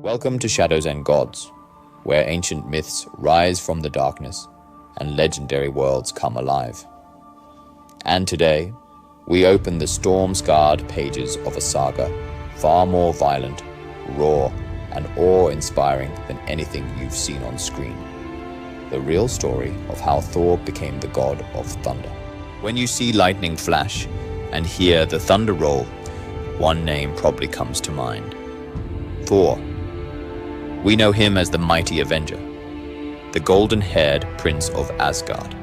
Welcome to Shadows and Gods, where ancient myths rise from the darkness and legendary worlds come alive. And today, we open the storm-scarred pages of a saga far more violent, raw, and awe-inspiring than anything you've seen on screen. The real story of how Thor became the god of thunder. When you see lightning flash and hear the thunder roll, one name probably comes to mind: Thor. We know him as the mighty Avenger, the golden-haired prince of Asgard,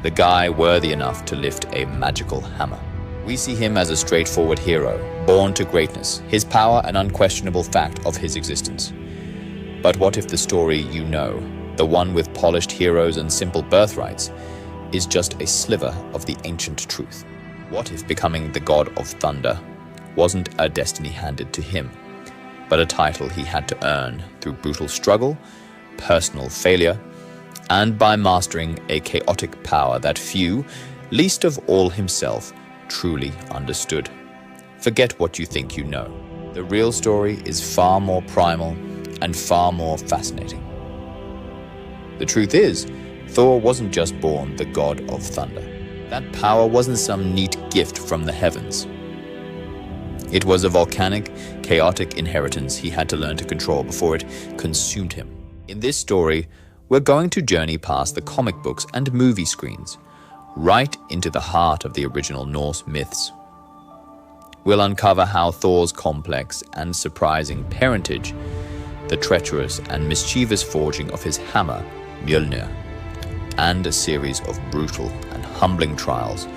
the guy worthy enough to lift a magical hammer. We see him as a straightforward hero, born to greatness, his power an unquestionable fact of his existence. But what if the story you know, the one with polished heroes and simple birthrights, is just a sliver of the ancient truth? What if becoming the god of thunder wasn't a destiny handed to him, but a title he had to earn through brutal struggle, personal failure, and by mastering a chaotic power that few, least of all himself, truly understood? Forget what you think you know. The real story is far more primal and far more fascinating. The truth is, Thor wasn't just born the god of thunder. That power wasn't some neat gift from the heavens. It was a volcanic, chaotic inheritance he had to learn to control before it consumed him. In this story, we're going to journey past the comic books and movie screens, right into the heart of the original Norse myths. We'll uncover how Thor's complex and surprising parentage, the treacherous and mischievous forging of his hammer, Mjölnir, and a series of brutal and humbling trials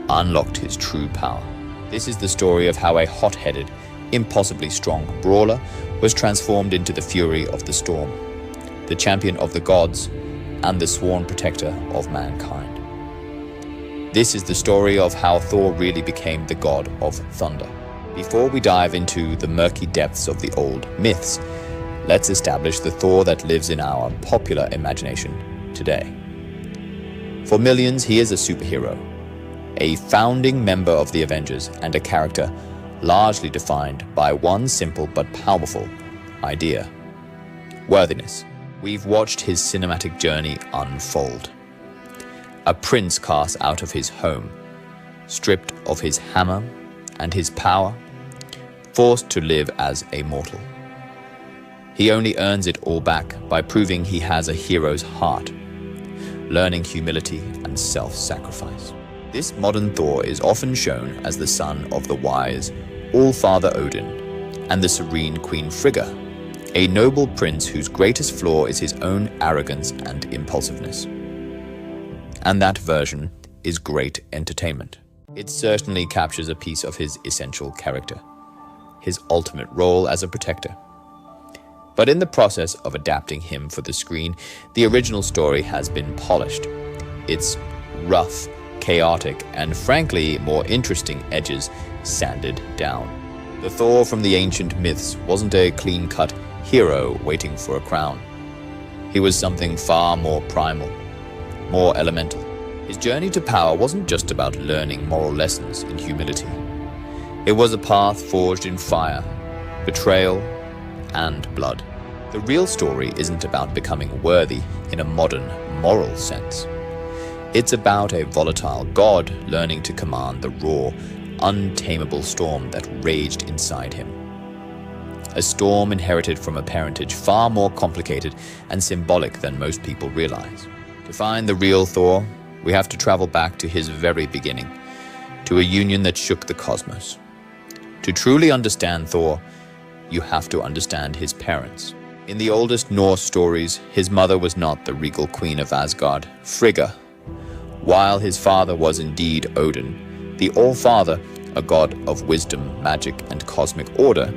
unlocked his true power. This is the story of how a hot-headed, impossibly strong brawler was transformed into the fury of the storm, the champion of the gods, and the sworn protector of mankind. This is the story of how Thor really became the god of thunder. Before we dive into the murky depths of the old myths, let's establish the Thor that lives in our popular imagination today. For millions, he is a superhero, a founding member of the Avengers, and a character largely defined by one simple but powerful idea: worthiness. We've watched his cinematic journey unfold. A prince cast out of his home, stripped of his hammer and his power, forced to live as a mortal. He only earns it all back by proving he has a hero's heart, learning humility and self-sacrifice. This modern Thor is often shown as the son of the wise, all-father Odin and the serene Queen Frigga, a noble prince whose greatest flaw is his own arrogance and impulsiveness. And that version is great entertainment. It certainly captures a piece of his essential character, his ultimate role as a protector. But in the process of adapting him for the screen, the original story has been polished. Its rough, chaotic, and frankly more interesting edges sanded down. The Thor from the ancient myths wasn't a clean-cut hero waiting for a crown. He was something far more primal, more elemental. His journey to power wasn't just about learning moral lessons in humility. It was a path forged in fire, betrayal, and blood. The real story isn't about becoming worthy in a modern, moral sense. It's about a volatile god learning to command the raw, untamable storm that raged inside him. A storm inherited from a parentage far more complicated and symbolic than most people realize. To find the real Thor, we have to travel back to his very beginning, to a union that shook the cosmos. To truly understand Thor, you have to understand his parents. In the oldest Norse stories, his mother was not the regal queen of Asgard, Frigga. While his father was indeed Odin, the All-Father, a god of wisdom, magic, and cosmic order,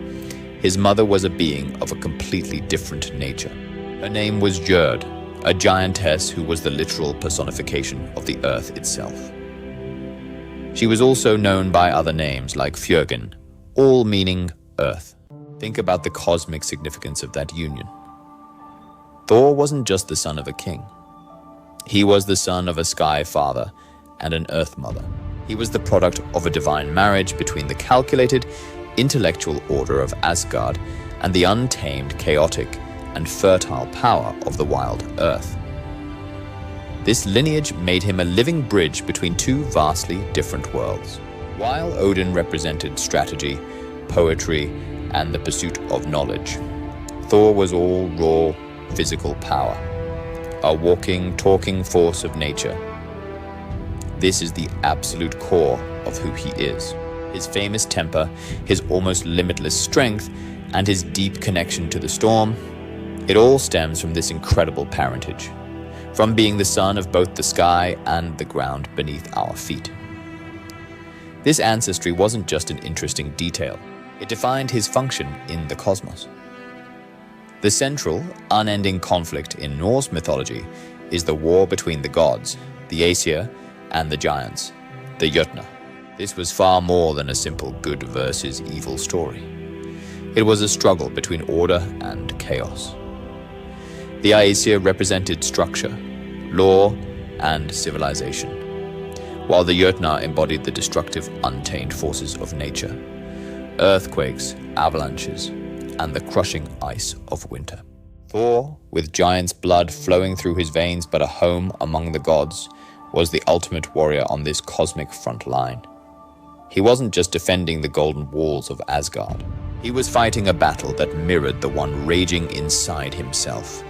his mother was a being of a completely different nature. Her name was Jörð, a giantess who was the literal personification of the earth itself. She was also known by other names like Fjörgyn, all meaning earth. Think about the cosmic significance of that union. Thor wasn't just the son of a king. He was the son of a sky father and an earth mother. He was the product of a divine marriage between the calculated, intellectual order of Asgard and the untamed, chaotic, and fertile power of the wild earth. This lineage made him a living bridge between two vastly different worlds. While Odin represented strategy, poetry, and the pursuit of knowledge, Thor was all raw, physical power, a walking, talking force of nature. This is the absolute core of who he is. His famous temper, his almost limitless strength, and his deep connection to the storm, it all stems from this incredible parentage, from being the son of both the sky and the ground beneath our feet. This ancestry wasn't just an interesting detail, it defined his function in the cosmos. The central, unending conflict in Norse mythology is the war between the gods, the Aesir, and the giants, the Jörmungandr. This was far more than a simple good versus evil story. It was a struggle between order and chaos. The Aesir represented structure, law, and civilization, while the Jörmungandr embodied the destructive, untamed forces of nature, earthquakes, avalanches, and the crushing ice of winter. Thor, with giant's blood flowing through his veins but a home among the gods, was the ultimate warrior on this cosmic front line. He wasn't just defending the golden walls of Asgard. He was fighting a battle that mirrored the one raging inside himself.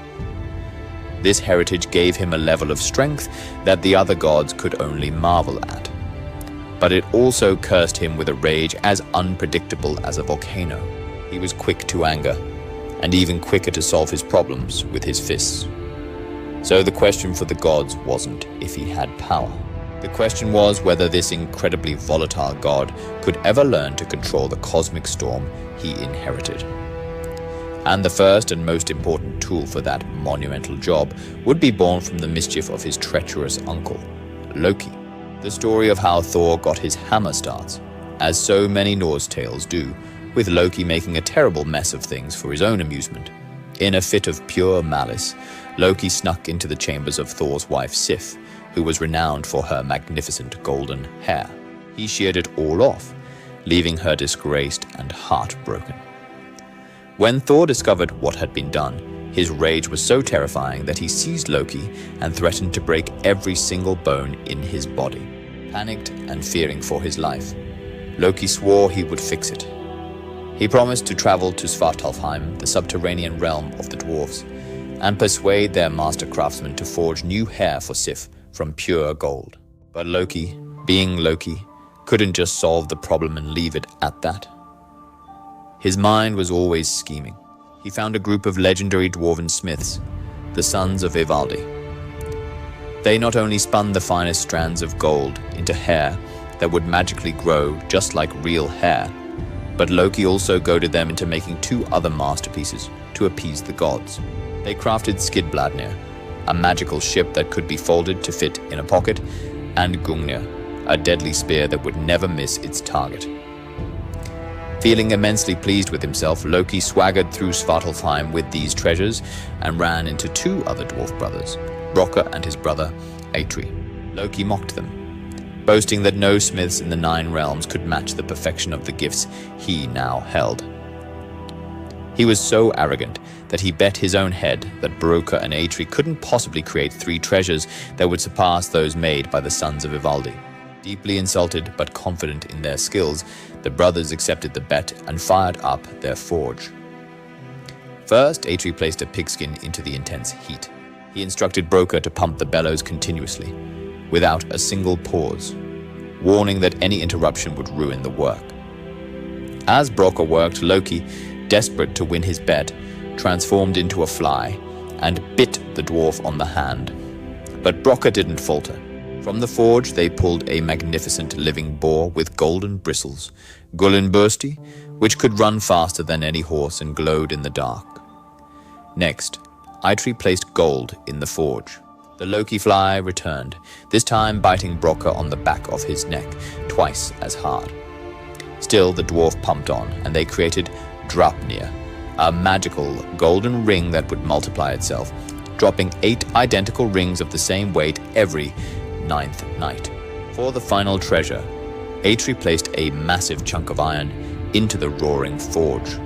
This heritage gave him a level of strength that the other gods could only marvel at. But it also cursed him with a rage as unpredictable as a volcano. He was quick to anger, and even quicker to solve his problems with his fists. So the question for the gods wasn't if he had power. The question was whether this incredibly volatile god could ever learn to control the cosmic storm he inherited. And the first and most important tool for that monumental job would be born from the mischief of his treacherous uncle, Loki. The story of how Thor got his hammer starts, as so many Norse tales do, with Loki making a terrible mess of things for his own amusement. In a fit of pure malice, Loki snuck into the chambers of Thor's wife Sif, who was renowned for her magnificent golden hair. He sheared it all off, leaving her disgraced and heartbroken. When Thor discovered what had been done, his rage was so terrifying that he seized Loki and threatened to break every single bone in his body. Panicked and fearing for his life, Loki swore he would fix it. He promised to travel to Svartalfheim, the subterranean realm of the dwarves, and persuade their master craftsmen to forge new hair for Sif from pure gold. But Loki, being Loki, couldn't just solve the problem and leave it at that. His mind was always scheming. He found a group of legendary dwarven smiths, the sons of Ivaldi. They not only spun the finest strands of gold into hair that would magically grow just like real hair, but Loki also goaded them into making two other masterpieces to appease the gods. They crafted Skidbladnir, a magical ship that could be folded to fit in a pocket, and Hrungnir, a deadly spear that would never miss its target. Feeling immensely pleased with himself, Loki swaggered through Svartalfheim with these treasures and ran into two other dwarf brothers, Brokkr and his brother Atri. Loki mocked them, boasting that no smiths in the 9 realms could match the perfection of the gifts he now held. He was so arrogant that he bet his own head that Brokkr and Atri couldn't possibly create 3 treasures that would surpass those made by the sons of Ivaldi. Deeply insulted but confident in their skills, the brothers accepted the bet and fired up their forge. First, Atri placed a pigskin into the intense heat. He instructed Brokkr to pump the bellows continuously, without a single pause, warning that any interruption would ruin the work. As Brokkr worked, Loki, desperate to win his bet, transformed into a fly and bit the dwarf on the hand. But Brokkr didn't falter. From the forge, they pulled a magnificent living boar with golden bristles, Gullinbursti, which could run faster than any horse and glowed in the dark. Next, Atri placed gold in the forge. The Loki fly returned, this time biting Brokkr on the back of his neck, twice as hard. Still, the dwarf pumped on, and they created Draupnir, a magical golden ring that would multiply itself, dropping 8 identical rings of the same weight every 9th night. For the final treasure, Atri placed a massive chunk of iron into the roaring forge.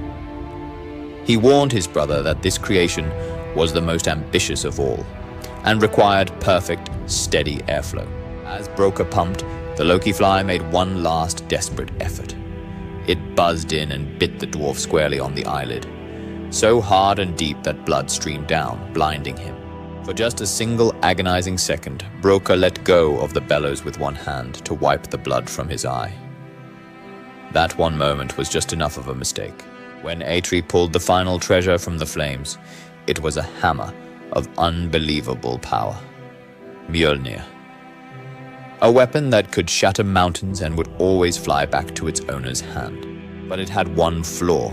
He warned his brother that this creation was the most ambitious of all, and required perfect, steady airflow. As Broker pumped, the Loki fly made one last desperate effort. It buzzed in and bit the dwarf squarely on the eyelid, so hard and deep that blood streamed down, blinding him. For just a single agonizing second, Broker let go of the bellows with one hand to wipe the blood from his eye. That one moment was just enough of a mistake. When Atri pulled the final treasure from the flames, it was a hammer of unbelievable power. Mjölnir. A weapon that could shatter mountains and would always fly back to its owner's hand. But it had one flaw.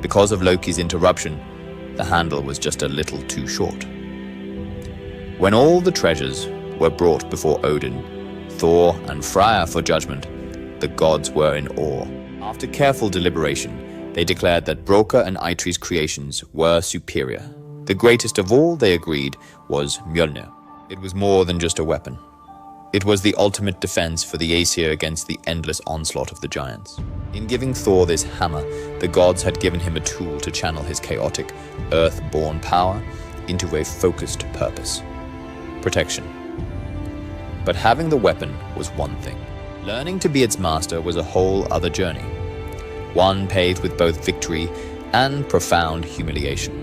Because of Loki's interruption, the handle was just a little too short. When all the treasures were brought before Odin, Thor, and Freya for judgment, the gods were in awe. After careful deliberation, they declared that Broker and Eitri's creations were superior. The greatest of all, they agreed, was Mjölnir. It was more than just a weapon. It was the ultimate defense for the Aesir against the endless onslaught of the giants. In giving Thor this hammer, the gods had given him a tool to channel his chaotic, earth-born power into a focused purpose: protection. But having the weapon was one thing. Learning to be its master was a whole other journey, one paved with both victory and profound humiliation.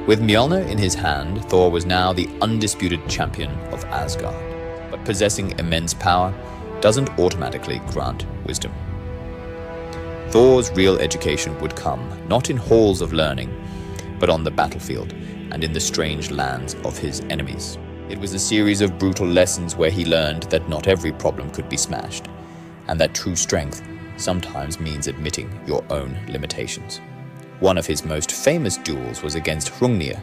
With Mjölnir in his hand, Thor was now the undisputed champion of Asgard. But possessing immense power doesn't automatically grant wisdom. Thor's real education would come not in halls of learning, but on the battlefield and in the strange lands of his enemies. It was a series of brutal lessons where he learned that not every problem could be smashed, and that true strength sometimes means admitting your own limitations. One of his most famous duels was against Hrungnir,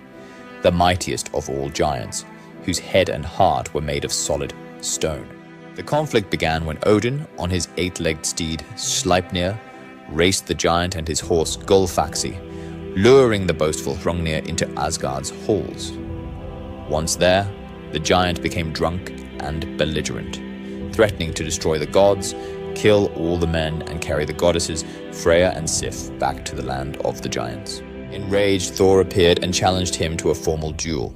the mightiest of all giants, whose head and heart were made of solid stone. The conflict began when Odin, on his 8-legged steed Sleipnir, raced the giant and his horse Gulfaxi, luring the boastful Hrungnir into Asgard's halls. Once there, the giant became drunk and belligerent, threatening to destroy the gods, kill all the men, and carry the goddesses Freya and Sif back to the land of the giants. Enraged, Thor appeared and challenged him to a formal duel.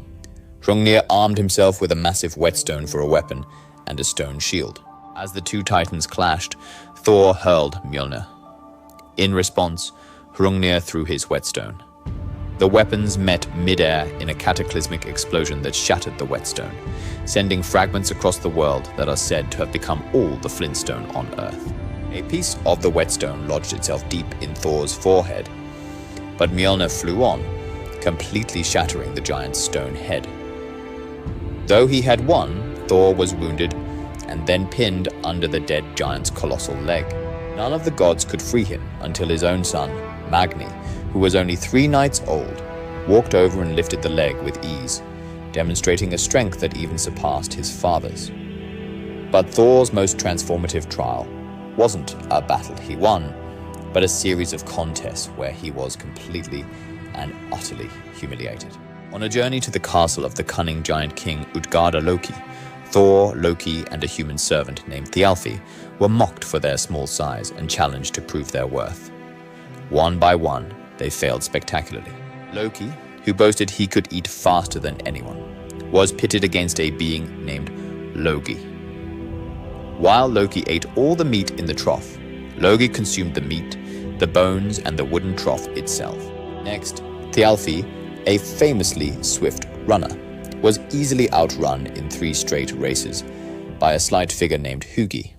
Hrungnir armed himself with a massive whetstone for a weapon and a stone shield. As the two titans clashed, Thor hurled Mjölnir. In response, Hrungnir threw his whetstone. The weapons met mid-air in a cataclysmic explosion that shattered the whetstone, sending fragments across the world that are said to have become all the flintstone on Earth. A piece of the whetstone lodged itself deep in Thor's forehead, but Mjölnir flew on, completely shattering the giant's stone head. Though he had won, Thor was wounded and then pinned under the dead giant's colossal leg. None of the gods could free him until his own son, Magni, who was only 3 nights old, walked over and lifted the leg with ease, demonstrating a strength that even surpassed his father's. But Thor's most transformative trial wasn't a battle he won, but a series of contests where he was completely and utterly humiliated. On a journey to the castle of the cunning giant king Utgarda-Loki, Thor, Loki, and a human servant named Thialfi were mocked for their small size and challenged to prove their worth. One by one, they failed spectacularly. Loki, who boasted he could eat faster than anyone, was pitted against a being named Logi. While Loki ate all the meat in the trough, Logi consumed the meat, the bones, and the wooden trough itself. Next, Thialfi, a famously swift runner, was easily outrun in 3 straight races by a slight figure named Hugi.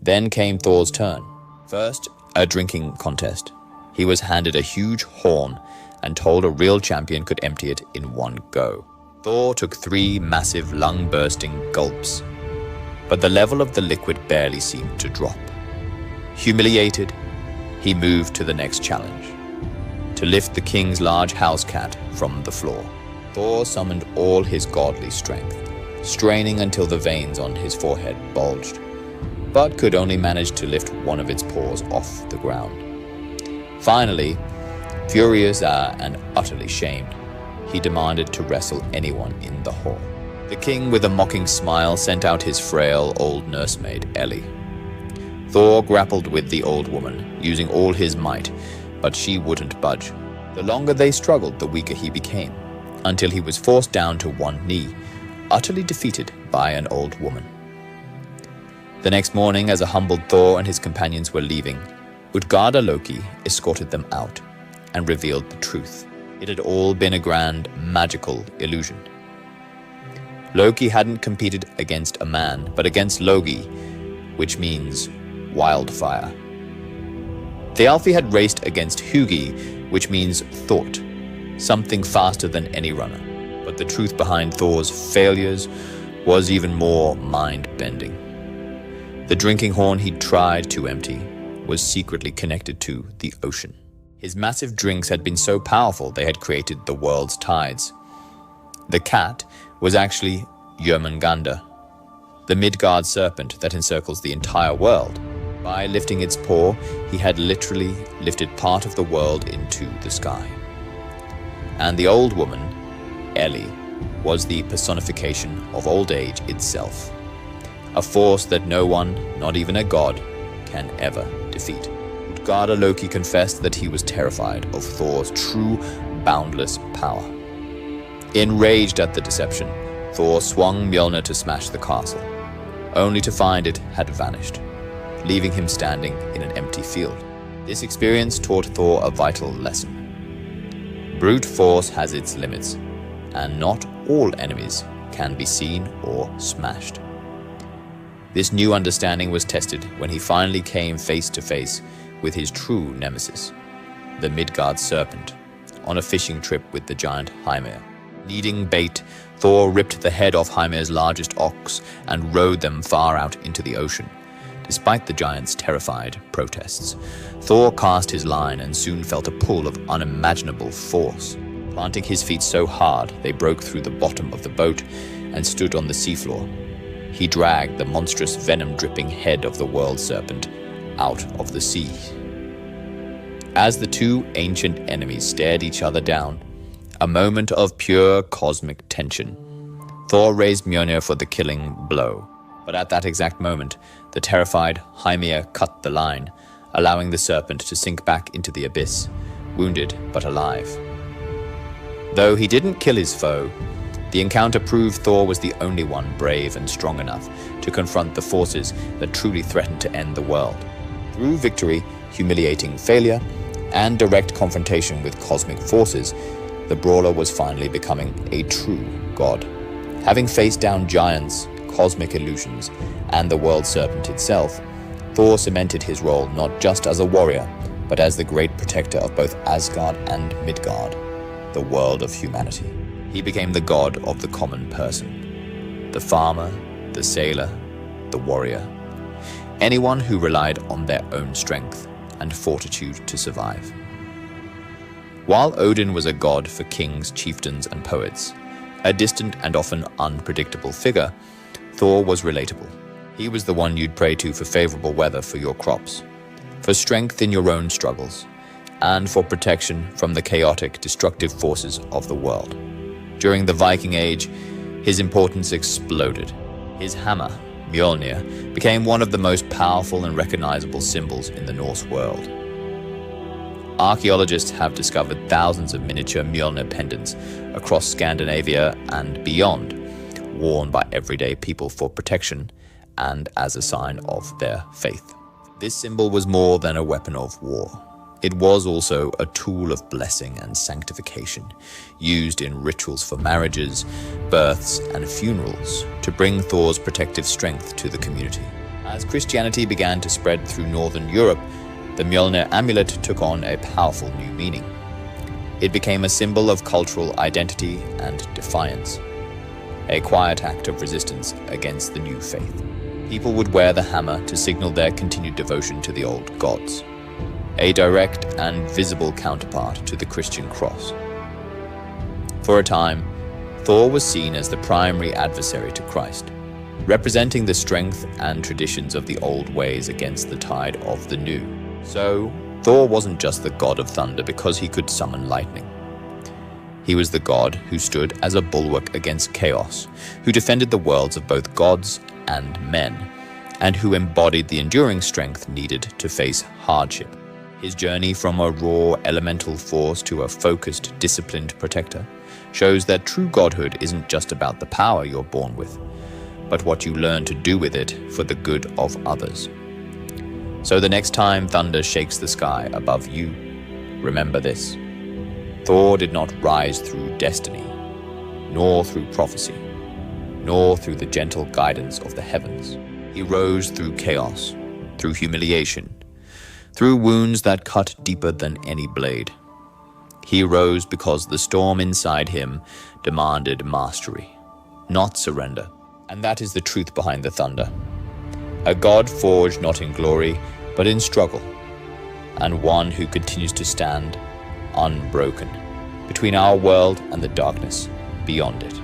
Then came Thor's turn. First, a drinking contest. He was handed a huge horn and told a real champion could empty it in one go. Thor took 3 massive lung-bursting gulps, but the level of the liquid barely seemed to drop. Humiliated, he moved to the next challenge: to lift the king's large house cat from the floor. Thor summoned all his godly strength, straining until the veins on his forehead bulged, but could only manage to lift one of its paws off the ground. Finally, furious and utterly shamed, he demanded to wrestle anyone in the hall. The king, with a mocking smile, sent out his frail old nursemaid, Ellie. Thor grappled with the old woman, using all his might, but she wouldn't budge. The longer they struggled, the weaker he became, until he was forced down to one knee, utterly defeated by an old woman. The next morning, as a humbled Thor and his companions were leaving, Utgarda-Loki escorted them out and revealed the truth. It had all been a grand, magical illusion. Loki hadn't competed against a man, but against Logi, which means wildfire. Thialfi had raced against Hugi, which means thought, something faster than any runner. But the truth behind Thor's failures was even more mind-bending. The drinking horn he'd tried to empty was secretly connected to the ocean. His massive drinks had been so powerful they had created the world's tides. The cat was actually Jörmungandr, the Midgard serpent that encircles the entire world. By lifting its paw, he had literally lifted part of the world into the sky. And the old woman, Ellie, was the personification of old age itself, a force that no one, not even a god, can ever defeat. Utgarda-Loki confessed that he was terrified of Thor's true, boundless power. Enraged at the deception, Thor swung Mjölnir to smash the castle, only to find it had vanished, leaving him standing in an empty field. This experience taught Thor a vital lesson. Brute force has its limits, and not all enemies can be seen or smashed. This new understanding was tested when he finally came face to face with his true nemesis, the Midgard Serpent, on a fishing trip with the giant Hrungnir. Needing bait, Thor ripped the head off Hrymir's largest ox and rowed them far out into the ocean. Despite the giant's terrified protests, Thor cast his line and soon felt a pull of unimaginable force. Planting his feet so hard they broke through the bottom of the boat and stood on the seafloor, he dragged the monstrous venom-dripping head of the World Serpent out of the sea. As the two ancient enemies stared each other down, a moment of pure cosmic tension, Thor raised Mjölnir for the killing blow. But at that exact moment, the terrified Hrungnir cut the line, allowing the serpent to sink back into the abyss, wounded but alive. Though he didn't kill his foe, the encounter proved Thor was the only one brave and strong enough to confront the forces that truly threatened to end the world. Through victory, humiliating failure, and direct confrontation with cosmic forces, the brawler was finally becoming a true god. Having faced down giants, cosmic illusions, and the World Serpent itself, Thor cemented his role not just as a warrior, but as the great protector of both Asgard and Midgard, the world of humanity. He became the god of the common person, the farmer, the sailor, the warrior, anyone who relied on their own strength and fortitude to survive. While Odin was a god for kings, chieftains, and poets, a distant and often unpredictable figure, Thor was relatable. He was the one you'd pray to for favorable weather for your crops, for strength in your own struggles, and for protection from the chaotic, destructive forces of the world. During the Viking Age, his importance exploded. His hammer, Mjölnir, became one of the most powerful and recognizable symbols in the Norse world. Archaeologists have discovered thousands of miniature Mjölnir pendants across Scandinavia and beyond, worn by everyday people for protection and as a sign of their faith. This symbol was more than a weapon of war. It was also a tool of blessing and sanctification, used in rituals for marriages, births, and funerals to bring Thor's protective strength to the community. As Christianity began to spread through northern Europe, the Mjölnir amulet took on a powerful new meaning. It became a symbol of cultural identity and defiance, a quiet act of resistance against the new faith. People would wear the hammer to signal their continued devotion to the old gods, a direct and visible counterpart to the Christian cross. For a time, Thor was seen as the primary adversary to Christ, representing the strength and traditions of the old ways against the tide of the new. So, Thor wasn't just the god of thunder because he could summon lightning. He was the god who stood as a bulwark against chaos, who defended the worlds of both gods and men, and who embodied the enduring strength needed to face hardship. His journey from a raw elemental force to a focused, disciplined protector shows that true godhood isn't just about the power you're born with, but what you learn to do with it for the good of others. So the next time thunder shakes the sky above you, remember this: Thor did not rise through destiny, nor through prophecy, nor through the gentle guidance of the heavens. He rose through chaos, through humiliation, through wounds that cut deeper than any blade. He rose because the storm inside him demanded mastery, not surrender. And that is the truth behind the thunder. A god forged not in glory, but in struggle, and one who continues to stand unbroken between our world and the darkness beyond it.